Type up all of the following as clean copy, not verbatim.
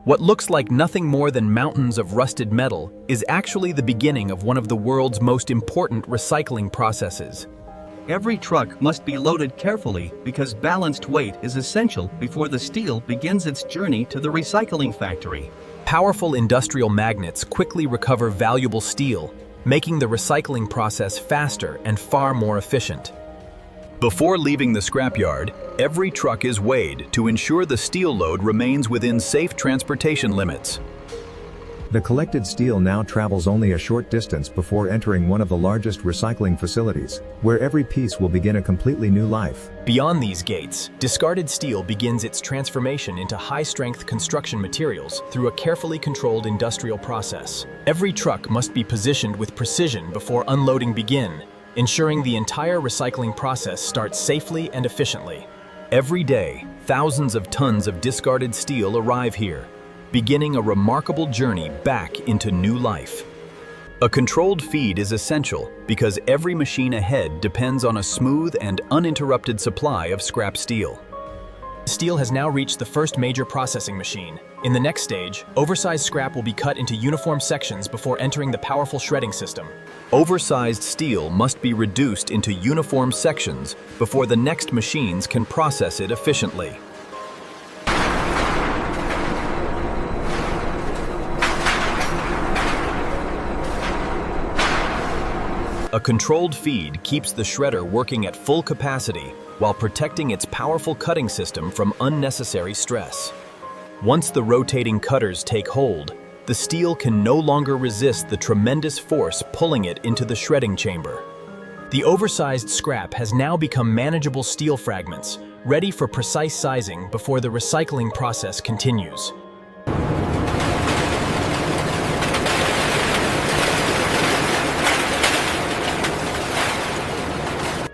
What looks like nothing more than mountains of rusted metal is actually the beginning of one of the world's most important recycling processes. Every truck must be loaded carefully because balanced weight is essential before the steel begins its journey to the recycling factory. Powerful industrial magnets quickly recover valuable steel, making the recycling process faster and far more efficient. Before leaving the scrapyard, every truck is weighed to ensure the steel load remains within safe transportation limits. The collected steel now travels only a short distance before entering one of the largest recycling facilities, where every piece will begin a completely new life. Beyond these gates, discarded steel begins its transformation into high-strength construction materials through a carefully controlled industrial process. Every truck must be positioned with precision before unloading begins, ensuring the entire recycling process starts safely and efficiently. Every day, thousands of tons of discarded steel arrive here, beginning a remarkable journey back into new life. A controlled feed is essential because every machine ahead depends on a smooth and uninterrupted supply of scrap steel. Steel has now reached the first major processing machine. In the next stage, oversized scrap will be cut into uniform sections before entering the powerful shredding system. Oversized steel must be reduced into uniform sections before the next machines can process it efficiently. A controlled feed keeps the shredder working at full capacity while protecting its powerful cutting system from unnecessary stress. Once the rotating cutters take hold, the steel can no longer resist the tremendous force pulling it into the shredding chamber. The oversized scrap has now become manageable steel fragments, ready for precise sizing before the recycling process continues.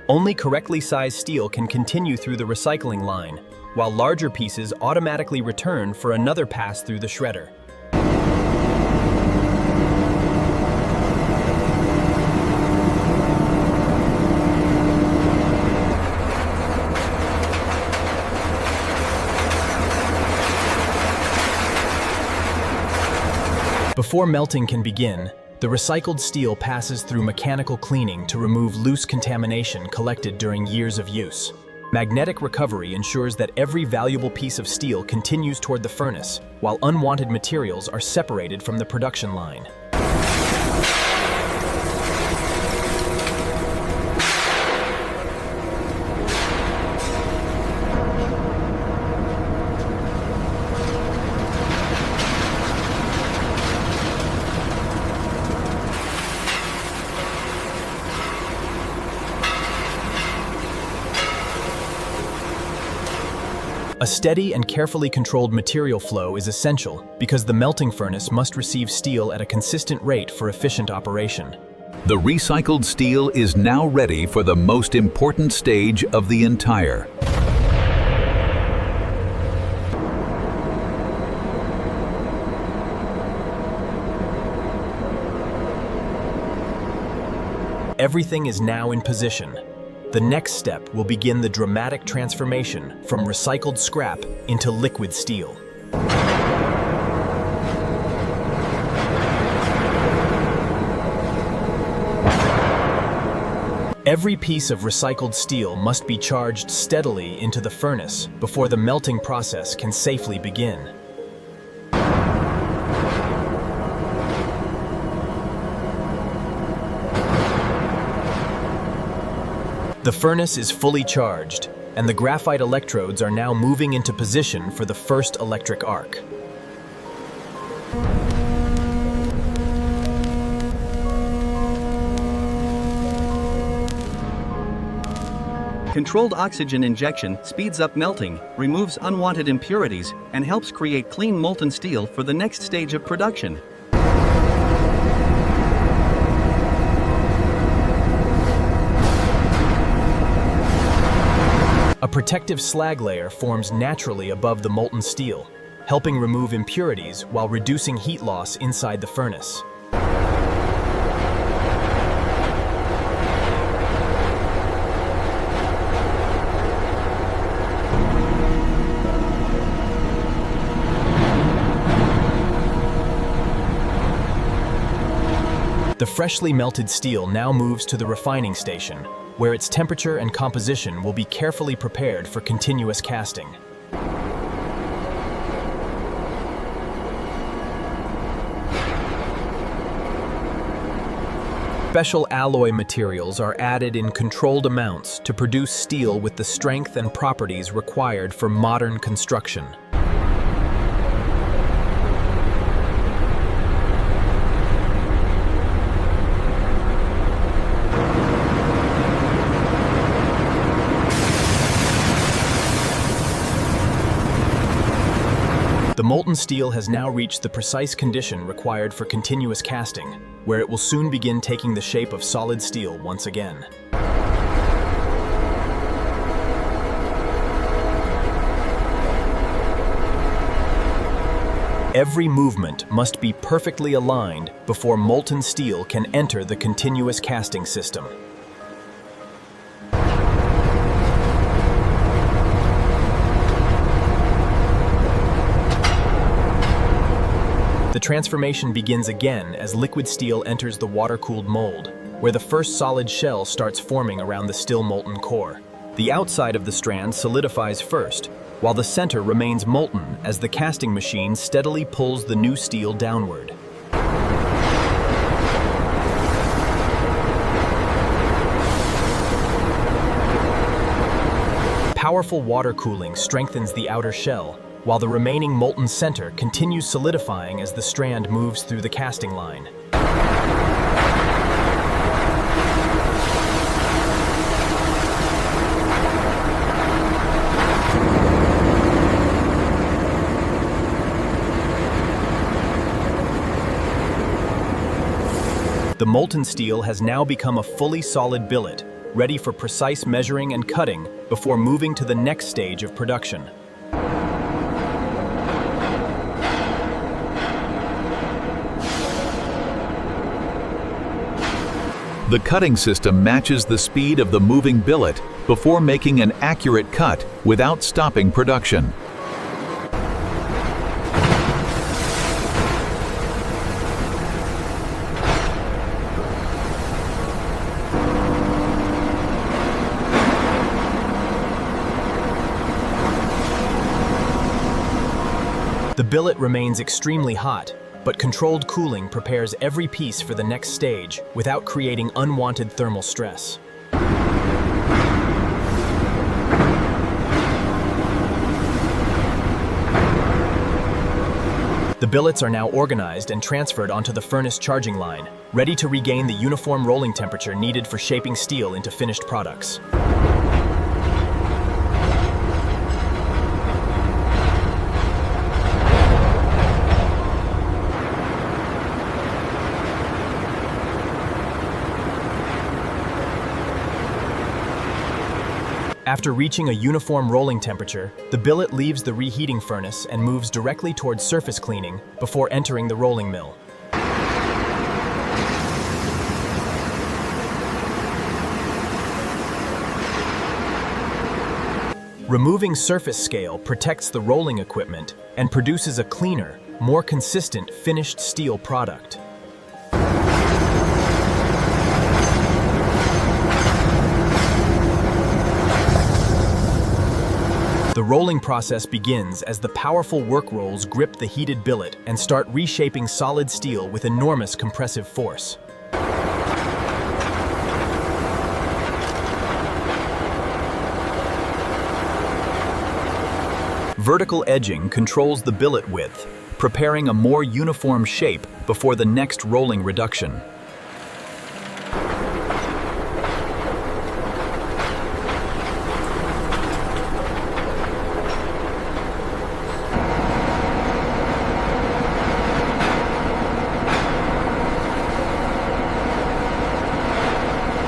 Only correctly sized steel can continue through the recycling line, while larger pieces automatically return for another pass through the shredder. Before melting can begin, the recycled steel passes through mechanical cleaning to remove loose contamination collected during years of use. Magnetic recovery ensures that every valuable piece of steel continues toward the furnace, while unwanted materials are separated from the production line. A steady and carefully controlled material flow is essential because the melting furnace must receive steel at a consistent rate for efficient operation. The recycled steel is now ready for the most important stage of the entire. Everything is now in position. The next step will begin the dramatic transformation from recycled scrap into liquid steel. Every piece of recycled steel must be charged steadily into the furnace before the melting process can safely begin. The furnace is fully charged, and the graphite electrodes are now moving into position for the first electric arc. Controlled oxygen injection speeds up melting, removes unwanted impurities, and helps create clean molten steel for the next stage of production. A protective slag layer forms naturally above the molten steel, helping remove impurities while reducing heat loss inside the furnace. The freshly melted steel now moves to the refining station, where its temperature and composition will be carefully prepared for continuous casting. Special alloy materials are added in controlled amounts to produce steel with the strength and properties required for modern construction. The molten steel has now reached the precise condition required for continuous casting, where it will soon begin taking the shape of solid steel once again. Every movement must be perfectly aligned before molten steel can enter the continuous casting system. The transformation begins again as liquid steel enters the water-cooled mold, where the first solid shell starts forming around the still molten core. The outside of the strand solidifies first, while the center remains molten as the casting machine steadily pulls the new steel downward. Powerful water cooling strengthens the outer shell, while the remaining molten center continues solidifying as the strand moves through the casting line. The molten steel has now become a fully solid billet, ready for precise measuring and cutting before moving to the next stage of production. The cutting system matches the speed of the moving billet before making an accurate cut without stopping production. The billet remains extremely hot, but controlled cooling prepares every piece for the next stage without creating unwanted thermal stress. The billets are now organized and transferred onto the furnace charging line, ready to regain the uniform rolling temperature needed for shaping steel into finished products. After reaching a uniform rolling temperature, the billet leaves the reheating furnace and moves directly towards surface cleaning before entering the rolling mill. Removing surface scale protects the rolling equipment and produces a cleaner, more consistent finished steel product. The rolling process begins as the powerful work rolls grip the heated billet and start reshaping solid steel with enormous compressive force. Vertical edging controls the billet width, preparing a more uniform shape before the next rolling reduction.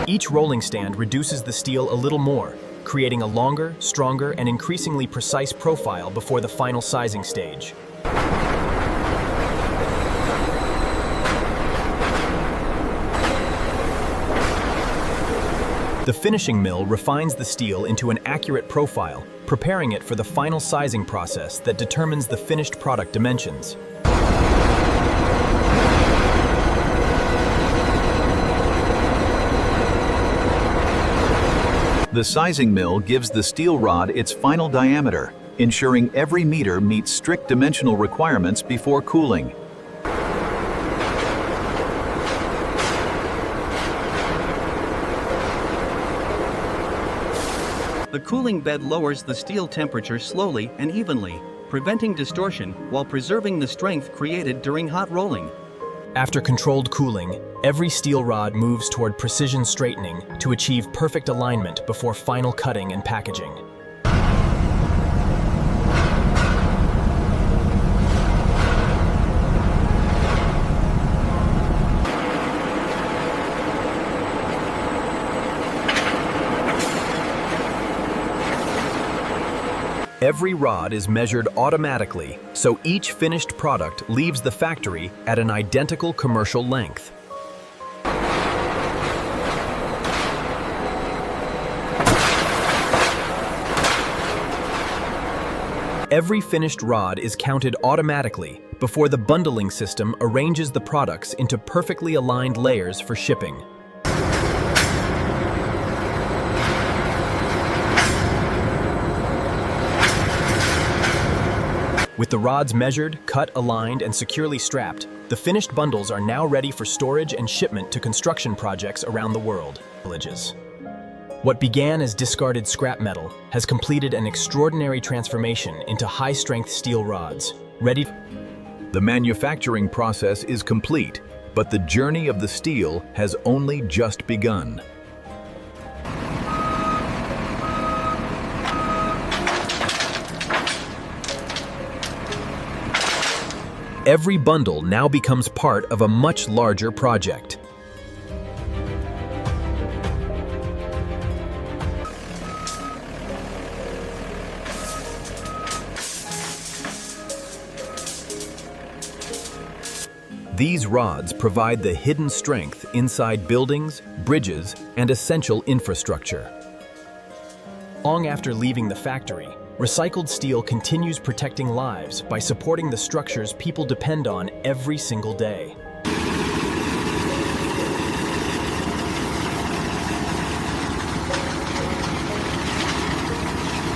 Each rolling stand reduces the steel a little more, creating a longer, stronger, and increasingly precise profile before the final sizing stage. The finishing mill refines the steel into an accurate profile, preparing it for the final sizing process that determines the finished product dimensions. The sizing mill gives the steel rod its final diameter, ensuring every meter meets strict dimensional requirements before cooling. The cooling bed lowers the steel temperature slowly and evenly, preventing distortion while preserving the strength created during hot rolling. After controlled cooling, every steel rod moves toward precision straightening to achieve perfect alignment before final cutting and packaging. Every rod is measured automatically, so each finished product leaves the factory at an identical commercial length. Every finished rod is counted automatically before the bundling system arranges the products into perfectly aligned layers for shipping. With the rods measured, cut, aligned, and securely strapped, the finished bundles are now ready for storage and shipment to construction projects around the world. What began as discarded scrap metal has completed an extraordinary transformation into high-strength steel rods, ready. The manufacturing process is complete, but the journey of the steel has only just begun. Every bundle now becomes part of a much larger project. These rods provide the hidden strength inside buildings, bridges, and essential infrastructure. Long after leaving the factory, recycled steel continues protecting lives by supporting the structures people depend on every single day.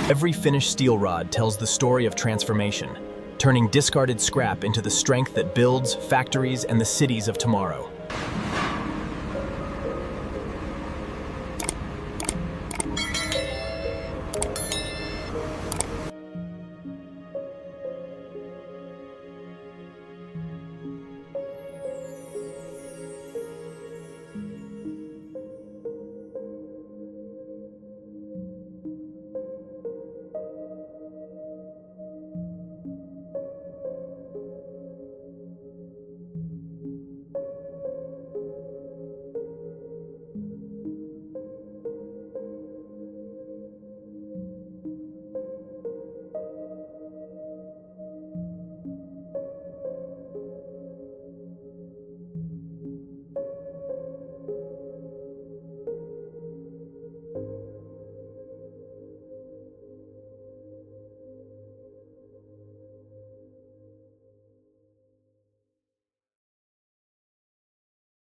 Every finished steel rod tells the story of transformation, turning discarded scrap into the strength that builds factories and the cities of tomorrow.